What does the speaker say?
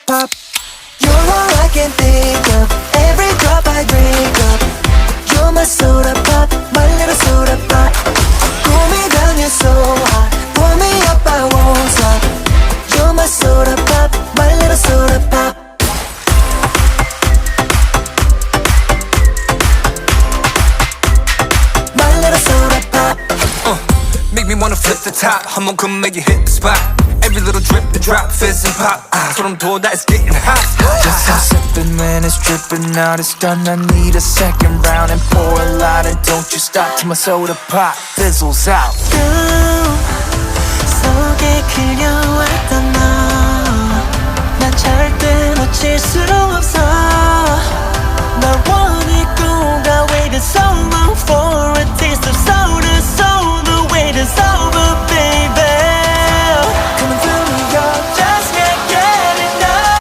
pop. You're all I can think of, every drop I drink up. You're my soda pop, my little soda pop. Cool me down, you're so hot, pull me up, I won't stop. You're my soda pop, my little soda pop. My little soda pop. Make me wanna flip the top, 한번 come make you hit the spot. Every little drip and drop, fizz and pop. 소름 돋아, it's getting hot. Just I'm sipping when it's dripping out. It's done, I need a second round. And pour a lot and don't you stop till my soda pop fizzles out. 꿈 속에 그려왔던 너, 난 절대 놓칠 수